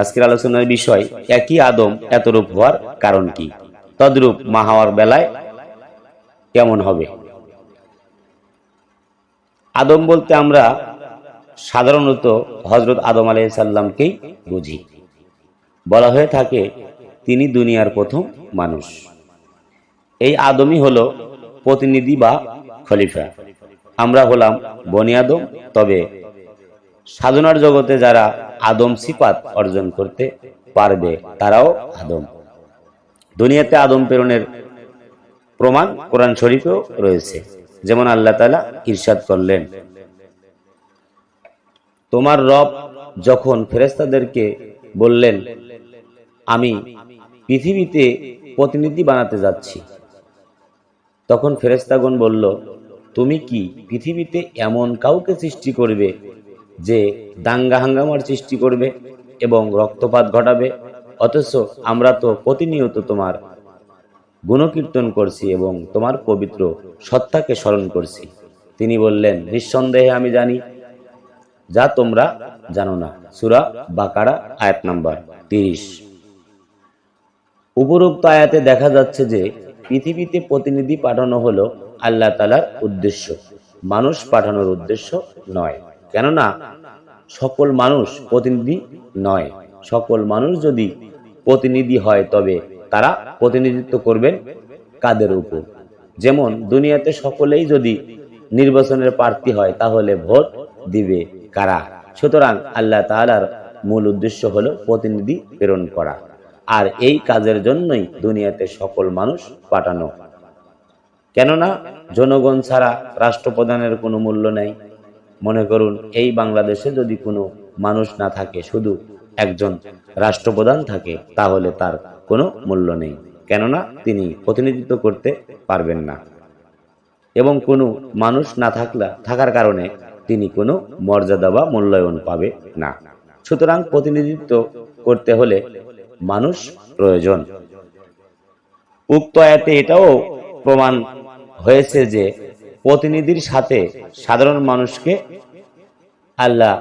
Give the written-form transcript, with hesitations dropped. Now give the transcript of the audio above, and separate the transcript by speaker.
Speaker 1: আজকের আলোচনার বিষয় একই আদম এত রূপ হওয়ার কারণ কি, তদ্রূপ মা হওয়ার বেলায় কেমন হবে। আদম বলতে আমরা সাধারণত হযরত আদম আলাইহিস সালামকেই বুঝি। বলা হয়ে থাকে তিনি দুনিয়ার প্রথম মানুষ। এই আদমই হলো প্রতিনিধি বা খলিফা। আমরা হলাম বনি আদম। তবে সাধনার জগতে যারা আদম সিফাত অর্জন করতে পারবে তারাও আদম। দুনিয়াতে আদম প্রেরণের প্রমাণ কোরআন শরীফেও রয়েছে। যেমন আল্লাহ তাআলা ইরশাদ করলেন, তোমার রব যখন ফেরেশতাদেরকে বললেন আমি পৃথিবীতে প্রতিনিধি বানাতে যাচ্ছি, তখন ফেরেশতাগণ বলল, তুমি কি পৃথিবীতে এমন কাউকে সৃষ্টি করবে যে দাঙ্গা হাঙ্গামার সৃষ্টি করবে এবং রক্তপাত ঘটাবে? অথচ আমরা তো প্রতিনিয়ত তোমার গুণকীর্তন করছি এবং তোমার পবিত্র সত্তাকে স্মরণ করছি। তিনি বললেন, নিঃসন্দেহে আমি জানি যা তোমরা জানো না। সূরা বাকারা আয়াত নাম্বার 30। উপরোক্ত আয়াতে দেখা যাচ্ছে যে পৃথিবীতে প্রতিনিধি পাঠানো হলো আল্লাহ তাআলার উদ্দেশ্য, মানুষ পাঠানোর উদ্দেশ্য নয়। কেননা সকল মানুষ প্রতিনিধি নয়। সকল মানুষ যদি প্রতিনিধি হয় তবে তারা প্রতিনিধিত্ব করবেন কাদের উপর? যেমন দুনিয়াতে সকলেই যদি নির্বাচনের প্রার্থী হয় তাহলে ভোট দিবে কারা? সুতরাং আল্লাহ তাআলার মূল উদ্দেশ্য হলো প্রতিনিধি প্রেরণ করা, আর এই কাজের জন্যই দুনিয়াতে সকল মানুষ পাঠানো। কেননা জনগণ ছাড়া রাষ্ট্রপ্রধানের কোনো মূল্য নেই। মনে করুন এই বাংলাদেশে যদি কোনো মানুষ না থাকে, শুধু একজন রাষ্ট্রপ্রধান থাকে, তাহলে তার কোনো মূল্য নেই। কেননা তিনি প্রতিনিধিত্ব করতে পারবেন না এবং কোনো মানুষ না থাকার কারণে তিনি কোনো মর্যাদা বা মূল্যায়ন পাবে না। সুতরাং প্রতিনিধিত্ব করতে হলে মানুষ প্রয়োজন। উক্ত আয়াতে এটাও প্রমাণ হয়েছে যে প্রতিনিধির সাথে সাধারণ মানুষকে আল্লাহ